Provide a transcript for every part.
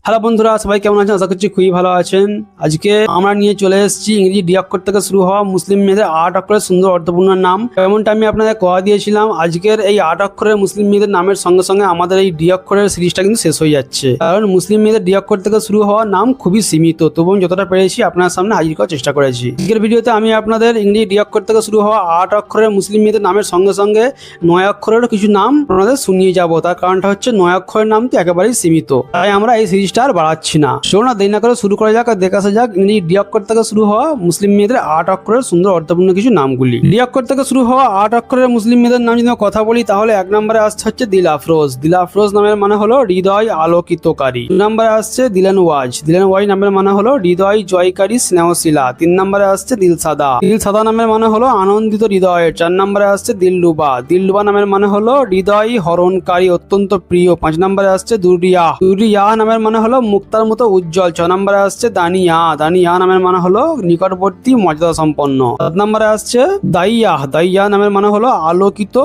Hello বন্ধুরা, সবাই কেমন আছেন? আশা করছি খুবই ভালো আছেন। আজকে আমরা নিয়ে চলে এসেছি ইংরেজি ডি অক্ষর থেকে শুরু হওয়া মুসলিম মেয়েদের 8 অক্ষরের সুন্দর অর্থপূর্ণ নাম। এমনটা আমি আপনাদের কথা দিয়েছিলাম, আজকের এই 8 অক্ষরের মুসলিম মেয়েদের নামের সঙ্গে সঙ্গে আমাদের এই ডি অক্ষরের সিরিজটা কিন্তু শেষ হয়ে যাচ্ছে। কারণ মুসলিম মেয়েদের ডি অক্ষর থেকে শুরু হওয়া নাম খুবই সীমিত, তবু যতটা পেরেছি আপনার সামনে হাজির করার চেষ্টা করেছি। আজকের ভিডিওতে আমি আপনাদের ইংরেজি ডি অক্ষর থেকে শুরু হওয়া 8 অক্ষরের মুসলিম মেয়েদের নামের সঙ্গে সঙ্গে 9 অক্ষরেরও কিছু নাম আপনাদের শুনিয়ে যাবো। তার কারণটা হচ্ছে 9 অক্ষরের নাম তো একেবারেই সীমিত, তাই আমরা এই সিরিজটা আর বাড়াচ্ছি না। চলুন না দেরি না করে শুরু করা যাক আর দেখে আসা যাক ইংরেজি ডি অক্ষর থেকে শুরু হওয়া মুসলিম মেয়েদের 8 অক্ষরের সুন্দর অর্থপূর্ণ কিছু নামগুলি। ডি অক্ষর থেকে শুরু হওয়া 8 অক্ষরের মুসলিম মেয়েদের নাম যদি কথা বলি, তাহলে 1 নম্বরে আসছে হচ্ছে দিল আফরোজ। দিল আফরোজ নামের মানে হলো হৃদয় আলোকিতকারী। 2 নম্বরে আসছে দিলেন ওয়াজ। দিলেন ওয়াজ নামের মানে হলো হৃদয় জয়কারী স্নেহশীলা। 3 নম্বরে আসছে দিল সাদা। দিল সাদা নামের মানে হলো আনন্দিত হৃদয়ের। 4 নম্বরে আসছে দিলরুবা। দিলরুবা নামের মানে হলো হৃদয় হরণকারী অত্যন্ত প্রিয়। 5 নম্বরে আসছে দুরিয়া। দুরিয়া নামের মানে হলো মুক্তার মতো উজ্জ্বল। 6 নম্বরে আসছে দানিয়া। দানিয়া নামের মানে হলো নিকটবর্তী মর্যাদা সম্পন্ন। 7 নম্বরে আসছে দাইয়া। দাইয়া নামের মানে হলো আলোকিত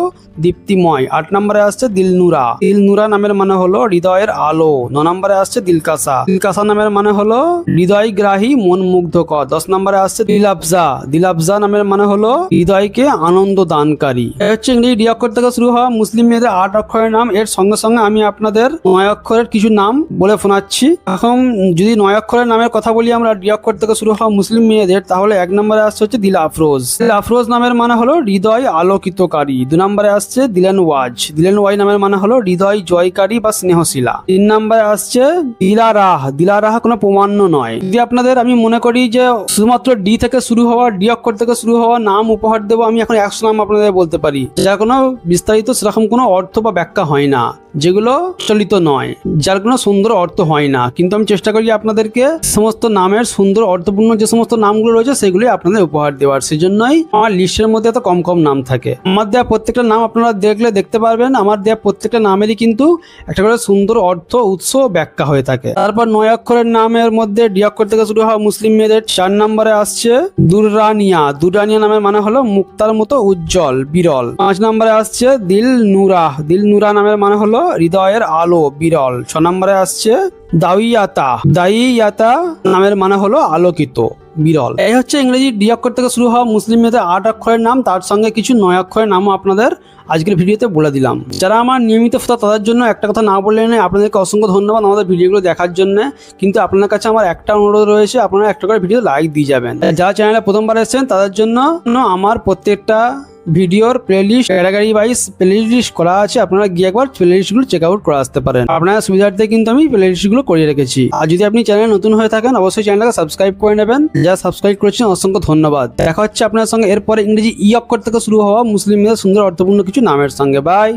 দীপ্তিময়। 8 নম্বরে আসছে দিলনুরা। দিলনুরা নামের মানে হলো হৃদয়ের আলো। 9 নম্বরে আসছে দিলকাসা। দিলকাসা নামের মানে হলো হৃদয়গ্রাহী মন মুগ্ধকর। 10 নম্বরে আসছে দিলাফজা। দিলাফজা নামের মানে হলো হৃদয়কে আনন্দ দানকারী। এই হচ্ছে ইংরেজি ডি অক্ষর থেকে শুরু হওয়া মুসলিম মেয়েদের 8 অক্ষরের নাম। এর সঙ্গে সঙ্গে আমি আপনাদের 9 অক্ষরের কিছু নাম বলে শোনাচ্ছি। এখন যদি 9 অক্ষরের নামের কথা বলি আমরা ডি অক্ষর থেকে শুরু হওয়া মুসলিম মেয়েদের, তাহলে 1 নম্বরে আসছে হচ্ছে দিল আফরোজ। দিল আফরোজ নামের মানে হলো হৃদয় আলোকিতকারী। 2 নম্বরে আসছে দিলেন ওয়াজ। দিলেন ওয়াজ নামের মানে হলো হৃদয় জয়কারী বা স্নেহশীলা। 3 নম্বরে আসছে দিলারাহ। দিলারাহ কোনো প্রমাণ্য নয়। যদি আপনাদের আমি মনে করি যে শুধুমাত্র ডি থেকে শুরু হওয়া ডি অক্ষর থেকে শুরু হওয়া নাম উপহার দেবো, আমি এখন 100 নাম আপনাদের বলতে পারি, যার কোনো বিস্তারিত সেরকম কোনো অর্থ বা ব্যাখ্যা হয় না, যেগুলো চলিত নয়, যার কোনো সুন্দর অর্থ হয় না। কিন্তু আমি চেষ্টা করি আপনাদেরকে সমস্ত নামের সুন্দর অর্থপূর্ণ যে সমস্ত নামগুলো রয়েছে সেগুলি আপনাদের উপহার দেওয়ার। সেজন্যই আমার লিস্টের মধ্যে এত কম কম নাম থাকে। আমার দেওয়া প্রত্যেকটা নাম আপনারা দেখতে পারবেন, আমার দেওয়া প্রত্যেকটা নামেরই কিন্তু একটা করে সুন্দর অর্থ উৎস ব্যাখ্যা হয়ে থাকে। তারপর 9 অক্ষরের নামের মধ্যে ডি অক্ষর থেকে শুরু হওয়া মুসলিম মেয়েদের 4 নম্বরে আসছে দুররানিয়া। দুররানিয়া নামের মানে হলো মুক্তার মতো উজ্জ্বল বিরল। 5 নম্বরে আসছে দিল নুরা। দিল নুরা নামের মানে হলো হৃদয়ের আলো বিরল। 6 নম্বরে আসছে দাইয়াতা। দাইয়াতা নামের মানে হলো আলোকিত বিরল। এই হচ্ছে ইংরেজি ডি অক্ষর থেকে শুরু হওয়া মুসলিম মেয়েদের 8 অক্ষরের নাম। তার সঙ্গে কিছু 9 অক্ষরের নামও আপনাদের আজকের ভিডিওতে বলে দিলাম। যারা আমার নিয়মিত শ্রোতা তাদের জন্য একটা কথা না বললে নয়, আপনাদেরকে অসংখ্য ধন্যবাদ আমাদের ভিডিওগুলো দেখার জন্য। কিন্তু আপনাদের কাছে আমার একটা অনুরোধ রয়েছে, আপনারা একটা করে ভিডিও লাইক দিয়ে যাবেন। যারা চ্যানেলে প্রথমবার এসেছেন তাদের জন্য আমার প্রত্যেকটা ভিডিওর প্লেলিস্ট ক্যাটাগরি ওয়াইজ প্লেলিস্ট করা আছে, আপনারা গিয়ে একবার প্লেলিস্টগুলো চেক আউট করে আসতে পারেন। আপনার সুবিধার্থে কিন্তু আমি প্লেলিস্টগুলো করিয়ে রেখেছি। আর যদি আপনি চ্যানেলে নতুন হয়ে থাকেন অবশ্যই চ্যানেলটাকে সাবস্ক্রাইব করে নেবেন। যারা সাবস্ক্রাইব করেছেন অসংখ্য ধন্যবাদ। দেখা হচ্ছে আপনার সঙ্গে এরপরে ইংরেজি ই অক্ষর থেকে শুরু হওয়া মুসলিম মেয়েদের সুন্দর অর্থপূর্ণ কিছু নামের সঙ্গে। বাই।